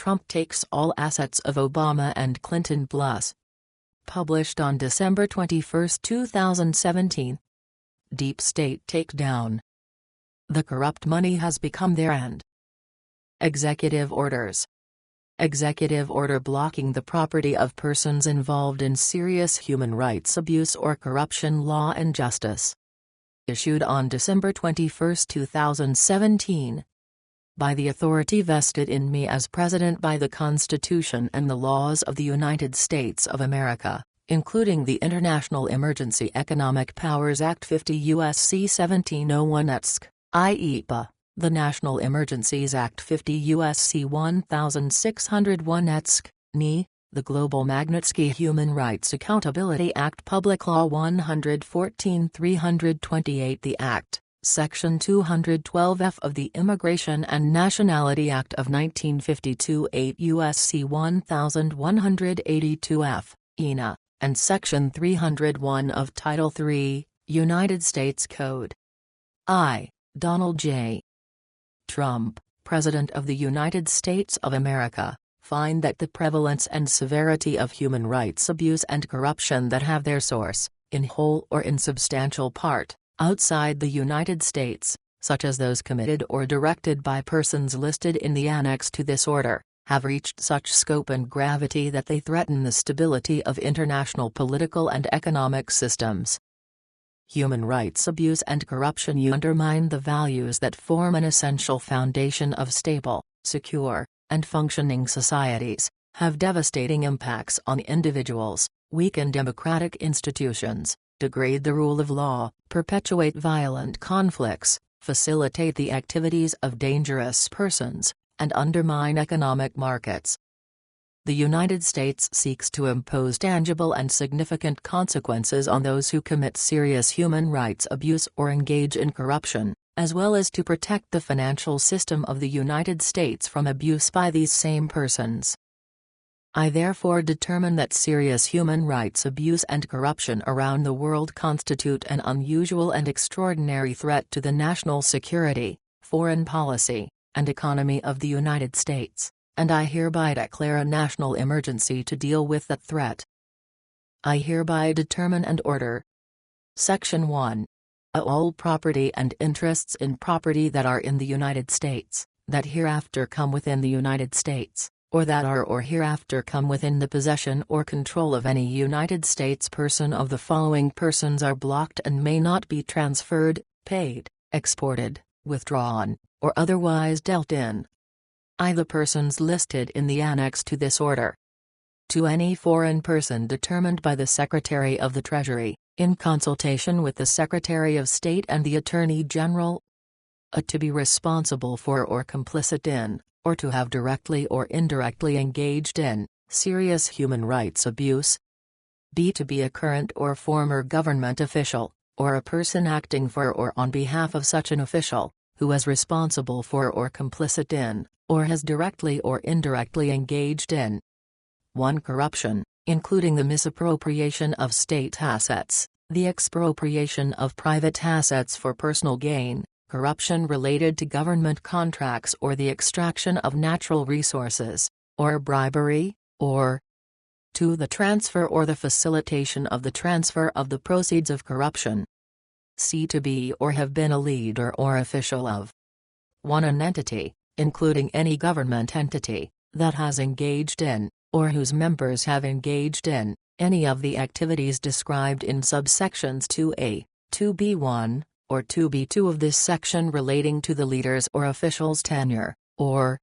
Trump Takes All Assets of Obama and Clinton Plus. Published on December 21, 2017. Deep State Takedown. The corrupt money has become their end. Executive Orders. Executive order blocking the property of persons involved in serious human rights abuse or corruption. Law and Justice. Issued on December 21, 2017. By the authority vested in me as President by the Constitution and the laws of the United States of America, including the International Emergency Economic Powers Act 50 U.S.C. 1701 ETSC, IEEPA, the National Emergencies Act 50 U.S.C. 1601 ETSC, NE, the Global Magnitsky Human Rights Accountability Act, Public Law 114-328, the Act, Section 212F of the Immigration and Nationality Act of 1952, 8 U.S.C. 1182F, INA, and Section 301 of Title III, United States Code. I, Donald J. Trump, President of the United States of America, find that the prevalence and severity of human rights abuse and corruption that have their source, in whole or in substantial part, outside the United States, such as those committed or directed by persons listed in the annex to this order, have reached such scope and gravity that they threaten the stability of international political and economic systems. Human rights abuse and corruption undermine the values that form an essential foundation of stable, secure, and functioning societies, have devastating impacts on individuals, weaken democratic institutions, degrade the rule of law, perpetuate violent conflicts, facilitate the activities of dangerous persons, and undermine economic markets. The United States seeks to impose tangible and significant consequences on those who commit serious human rights abuse or engage in corruption, as well as to protect the financial system of the United States from abuse by these same persons. I therefore determine that serious human rights abuse and corruption around the world constitute an unusual and extraordinary threat to the national security, foreign policy, and economy of the United States, and I hereby declare a national emergency to deal with that threat. I hereby determine and order. Section 1. All property and interests in property that are in the United States, that hereafter come within the United States, or that are or hereafter come within the possession or control of any United States person of the following persons are blocked and may not be transferred, paid, exported, withdrawn, or otherwise dealt in. I, the persons listed in the annex to this order. To any foreign person determined by the Secretary of the Treasury, in consultation with the Secretary of State and the Attorney General, a to be responsible for or complicit in, or to have directly or indirectly engaged in, serious human rights abuse. B, to be a current or former government official, or a person acting for or on behalf of such an official, who is responsible for or complicit in, or has directly or indirectly engaged in 1. Corruption, including the misappropriation of state assets, the expropriation of private assets for personal gain, corruption related to government contracts or the extraction of natural resources, or bribery, or 2. The transfer or the facilitation of the transfer of the proceeds of corruption. C. To be or have been a leader or official of 1. An entity, including any government entity, that has engaged in, or whose members have engaged in, any of the activities described in subsections 2A, 2B1, or 2B2 of this section relating to the leader's or official's tenure, or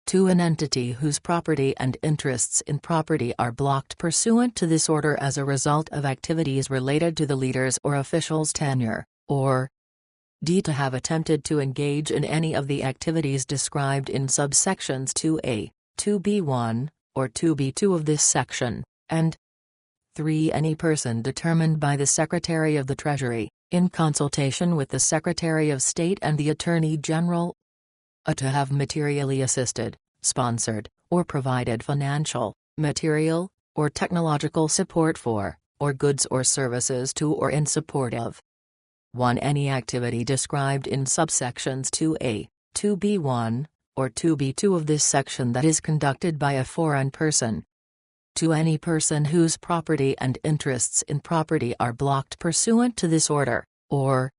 2. An entity whose property and interests in property are blocked pursuant to this order as a result of activities related to the leader's or official's tenure, or D. To have attempted to engage in any of the activities described in subsections 2A, 2B1, or 2B2 of this section, and 3. Any person determined by the Secretary of the Treasury, in consultation with the Secretary of State and the Attorney General, to have materially assisted, sponsored, or provided financial, material, or technological support for, or goods or services to or in support of 1. Any activity described in subsections 2A, 2B1, or 2B2 of this section that is conducted by a foreign person. To any person whose property and interests in property are blocked pursuant to this order, or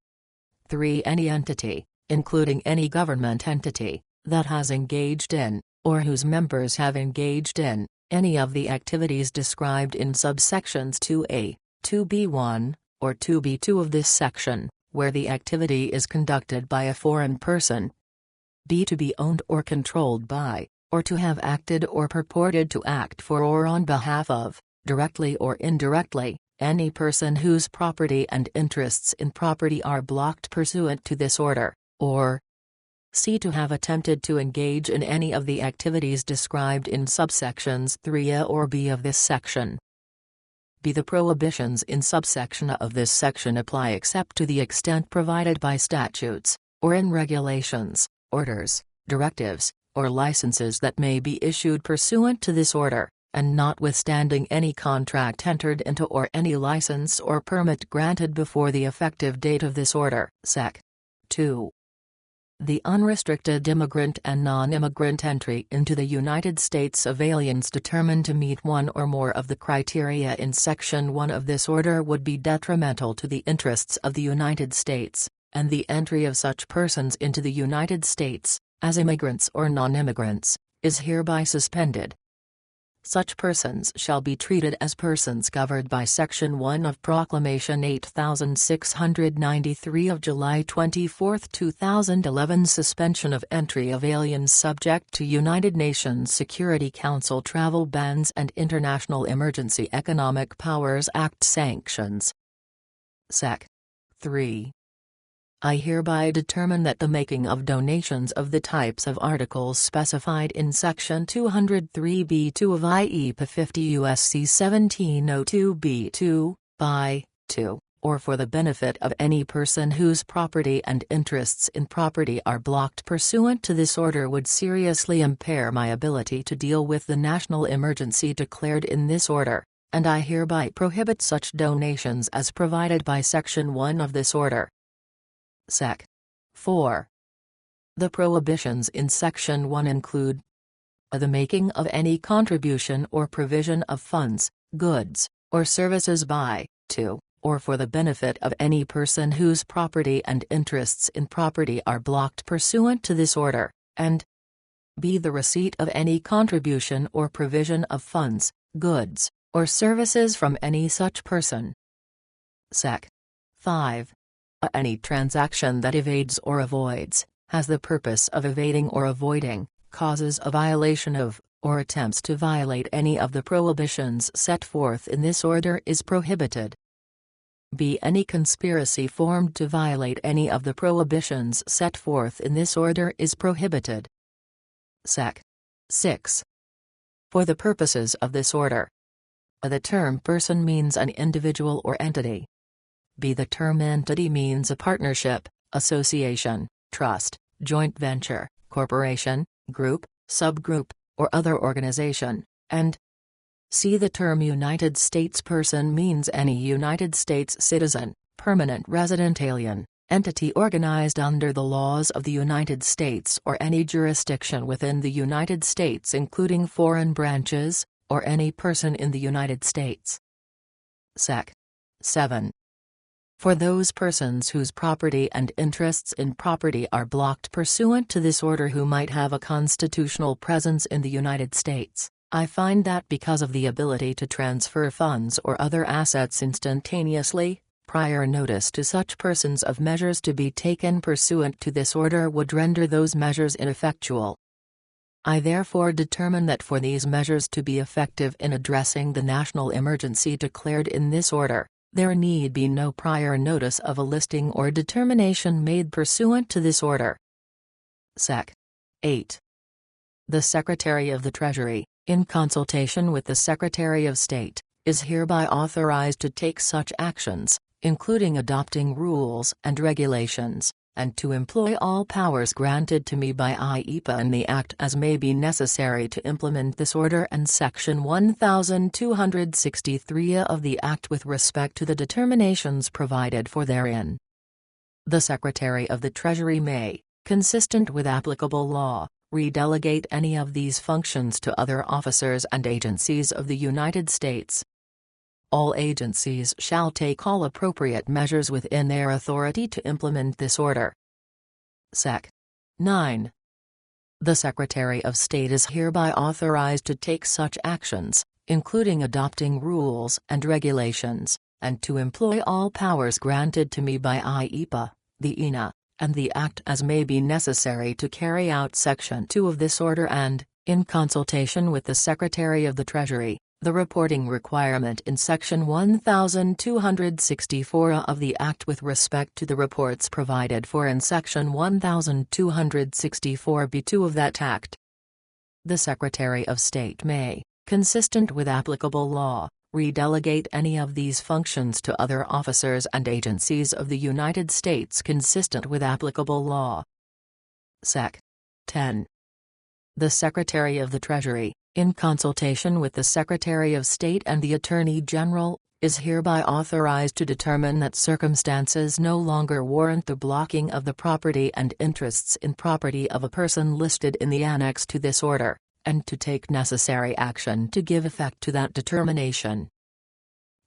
3. Any entity, including any government entity, that has engaged in, or whose members have engaged in, any of the activities described in subsections 2A, 2B1, or 2B2 of this section, where the activity is conducted by a foreign person. B. To be owned or controlled by, or to have acted or purported to act for or on behalf of, directly or indirectly, any person whose property and interests in property are blocked pursuant to this order, or C. To have attempted to engage in any of the activities described in subsections 3A or B of this section. B. The prohibitions in subsection A of this section apply except to the extent provided by statutes, or in regulations, orders, directives, or licenses that may be issued pursuant to this order, and notwithstanding any contract entered into or any license or permit granted before the effective date of this order. Sec. 2. The unrestricted immigrant and non-immigrant entry into the United States of aliens determined to meet one or more of the criteria in Section 1 of this order would be detrimental to the interests of the United States, and the entry of such persons into the United States, as immigrants or non-immigrants, is hereby suspended. Such persons shall be treated as persons covered by Section 1 of Proclamation 8693 of July 24, 2011. Suspension of entry of aliens subject to United Nations Security Council travel bans and International Emergency Economic Powers Act sanctions. Sec. 3. I hereby determine that the making of donations of the types of articles specified in Section 203b2 of IEPA 50 U.S.C. 1702b2, by, to, or for the benefit of any person whose property and interests in property are blocked pursuant to this order would seriously impair my ability to deal with the national emergency declared in this order, and I hereby prohibit such donations as provided by Section 1 of this order. Sec. 4. The prohibitions in Section 1 include the making of any contribution or provision of funds, goods, or services by, to, or for the benefit of any person whose property and interests in property are blocked pursuant to this order, and b. The receipt of any contribution or provision of funds, goods, or services from any such person. Sec. 5. Any transaction that evades or avoids, has the purpose of evading or avoiding, causes a violation of, or attempts to violate any of the prohibitions set forth in this order is prohibited. B. Any conspiracy formed to violate any of the prohibitions set forth in this order is prohibited. Sec. 6. For the purposes of this order, the term person means an individual or entity. B. The term entity means a partnership, association, trust, joint venture, corporation, group, subgroup, or other organization, and C. The term United States person means any United States citizen, permanent resident alien, entity organized under the laws of the United States or any jurisdiction within the United States including foreign branches, or any person in the United States. Sec. 7. For those persons whose property and interests in property are blocked pursuant to this order who might have a constitutional presence in the United States, I find that because of the ability to transfer funds or other assets instantaneously, prior notice to such persons of measures to be taken pursuant to this order would render those measures ineffectual. I therefore determine that for these measures to be effective in addressing the national emergency declared in this order, there need be no prior notice of a listing or determination made pursuant to this order. Sec. 8. The Secretary of the Treasury, in consultation with the Secretary of State, is hereby authorized to take such actions, including adopting rules and regulations, and to employ all powers granted to me by IEPA and the Act as may be necessary to implement this order and Section 1263 of the Act with respect to the determinations provided for therein. The Secretary of the Treasury may, consistent with applicable law, redelegate any of these functions to other officers and agencies of the United States. All agencies shall take all appropriate measures within their authority to implement this order. Sec. 9. The Secretary of State is hereby authorized to take such actions, including adopting rules and regulations, and to employ all powers granted to me by IEPA, the INA, and the Act as may be necessary to carry out Section 2 of this order and, in consultation with the Secretary of the Treasury, the reporting requirement in Section 1264 of the Act with respect to the reports provided for in Section 1264b2 of that Act. The Secretary of State may, consistent with applicable law, redelegate any of these functions to other officers and agencies of the United States consistent with applicable law. Sec. 10. The Secretary of the Treasury, in consultation with the Secretary of State and the Attorney General, is hereby authorized to determine that circumstances no longer warrant the blocking of the property and interests in property of a person listed in the annex to this order, and to take necessary action to give effect to that determination.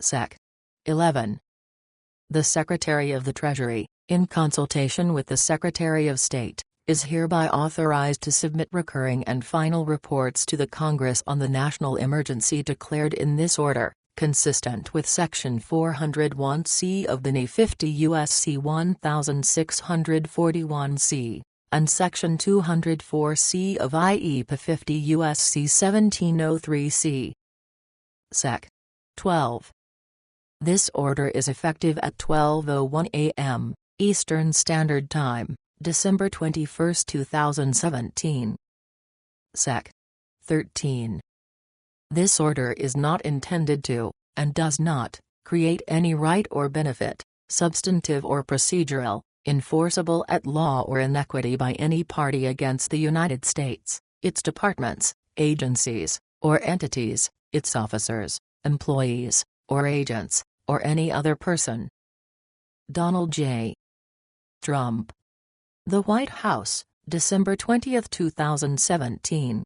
Sec. 11. The Secretary of the Treasury, in consultation with the Secretary of State, is hereby authorized to submit recurring and final reports to the Congress on the national emergency declared in this order, consistent with Section 401C of the NE 50 U.S.C. 1641C, and Section 204C of IEPA 50 U.S.C. 1703C. Sec. 12. This order is effective at 12:01 a.m., Eastern Standard Time, December 21, 2017. Sec. 13. This order is not intended to, and does not, create any right or benefit, substantive or procedural, enforceable at law or in equity by any party against the United States, its departments, agencies, or entities, its officers, employees, or agents, or any other person. Donald J. Trump. The White House, December 20, 2017.